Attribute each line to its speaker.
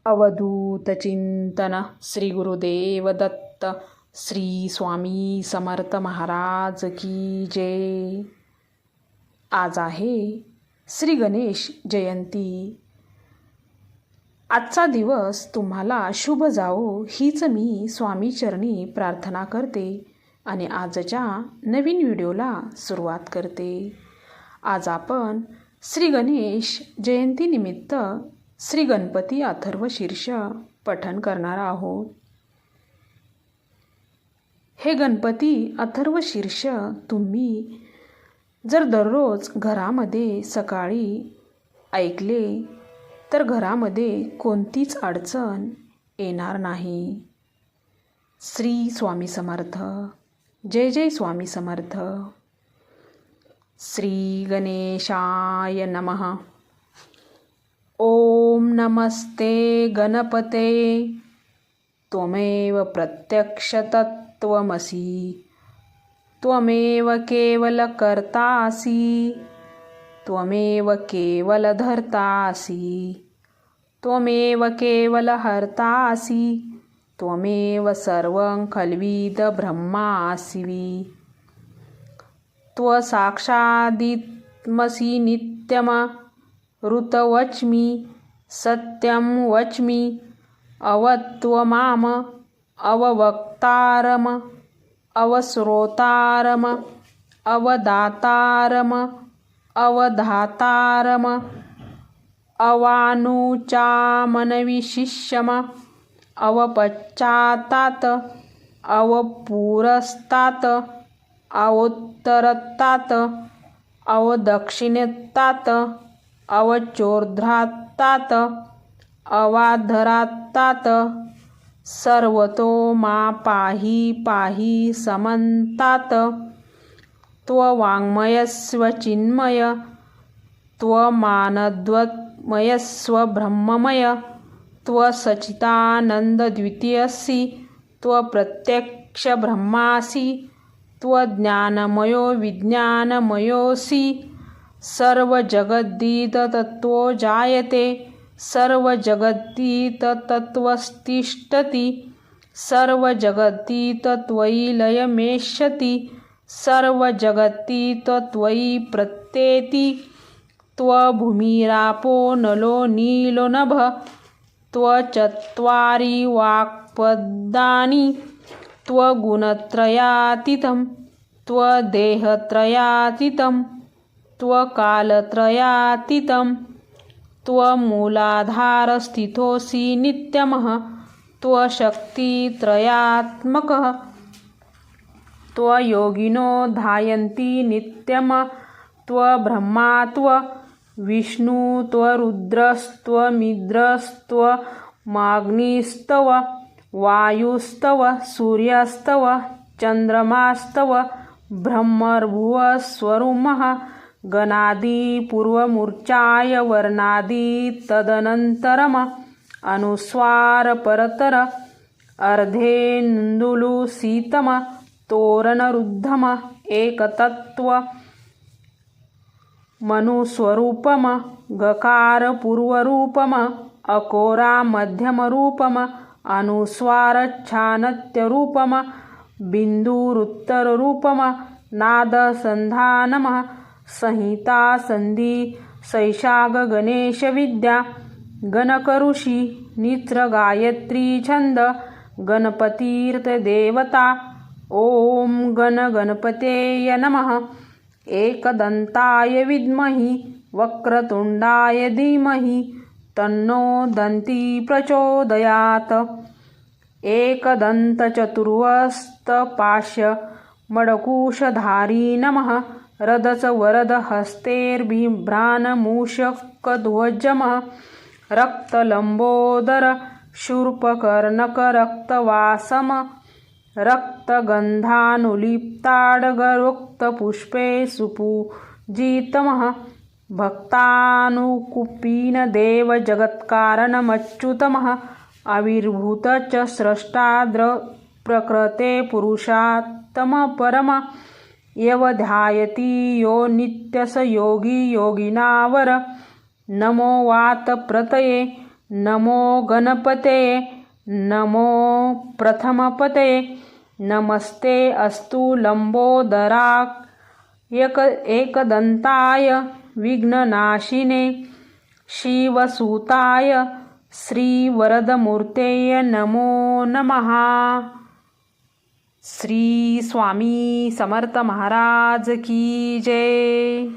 Speaker 1: अवधूत चिंतन श्री गुरुदेव दत्त श्री स्वामी समर्थ महाराज की जय। आज आहे श्री गणेश जयंती। आजचा दिवस तुम्हाला शुभ जावो हीच मी स्वामी चरणी प्रार्थना करते आणि आजच्या नवीन व्हिडिओला सुरुवात करते। आज आपण श्री गणेश जयंतीनिमित्त श्री गणपती अथर्वशीर्ष पठण करणार आहोत। हे गणपती अथर्वशीर्ष तुम्ही जर दररोज घरामध्ये सकाळी ऐकले तर घरामध्ये कोणतीच अडचण येणार नाही। श्री स्वामी समर्थ। जय जय स्वामी समर्थ। श्री गणेशाय नमः। ओम नमस्ते गणपते त्वमेव प्रत्यक्ष तत्त्वमसि त्वमेव केवल कर्तासि त्वमेव केवल धर्तासि त्वमेव केवल हर्तासि त्वमेव सर्वं खल्विद ब्रह्मासिवि त्वसाक्षादित्मसि नित्यम ऋतवच्मि सत्यं वच्मि अवत्वमाम अववक्तारम अवश्रोतारम अवदातारम अवधातारम अवानुचामनविशिष्यम अवपश्चातात अवपुरस्तात अवोत्तरतात अवदक्षिणेतात अवचोर्ध्रातात अवाधरातात सर्वतो मा पाहि पाहि समन्तात त्ववाङ्मयस्व चिन्मय त्वमानद्वत्मयस्व ब्रह्ममय त्वसच्चिदानन्दद्वितीयसि त्वप्रत्यक्ष ब्रह्मासि त्वज्ञानमयो विज्ञानमयोऽसि सर्वजगद्दितत्त्वो जायते सर्वजगद्दितत्त्वस्तिष्ठति सर्वजगद्दितत्त्वयि लयमेष्यति सर्वजगद्दितत्त्वयि प्रत्येति त्वभूमिरापो नलो नीलो नभः त्वचत्वारि वाक्पदानि त्वगुणत्रयातीतं त्वदेहत्रयातीतं त्वकालत्रयातीतं त्वमूलाधारस्थितोऽसि नित्यमः त्वशक्तित्रयात्मकः त्वयोगिनो ध्यायन्ति नित्यं त्वब्रह्मा त्वविष्णु त्वरुद्रस्त्वमिन्द्रस्त्वमाग्निस्तव वायुस्तव सूर्यस्तव चन्द्रमास्तव ब्रह्मर्भुवस्वरुमः गणादिपूर्वमूर्च्छाय वर्णादि तदनन्तरम अनुस्वार परतर अर्धेन्दुलुसितम तोरणरुद्धम एकतत्त्व मनुस्वरूपम गकारपूर्वरूपम अकोरा मध्यमरूपम अनुस्वारच्छानत्यरूपम बिन्दुरुत्तररूपम नादसन्धानम संहिता संधि सैषाग गणेश विद्या गणकऋषी नित्र गायत्री छंद गणपतीर्थ देवता। ओम गण गणपतेय नमः। एकदंताय विद्महि वक्रतुंडाय धीमहि तन्नो दन्ती प्रचोदयात्। एकदन्तचतुर्वस्तपाश मडकुशधारी नमः रदच वरद हस्तेर्बिभ्राणमूषकध्वजमः रक्तलंबोदर शूर्पकर्णक रक्तवासम रक्तगन्धानुलिप्ताडगरुक्तपुष्पे सुपूजितमः भक्तानुकुपीन देव जगत्कारणमच्युतमः आविर्भूत च स्रष्टाद्र प्रकृते पुरुषात्तम परम यवध्यायति यो नित्यस योगी योगिनावर नमो वात प्रतये नमो गणपते नमो प्रथमपते नमस्ते अस्तु लंबोदराक एकदंताय विघ्ननाशिने शिवसुताय श्रीवरदमूर्तये नमो नमः. श्री स्वामी समर्थ महाराज की जय.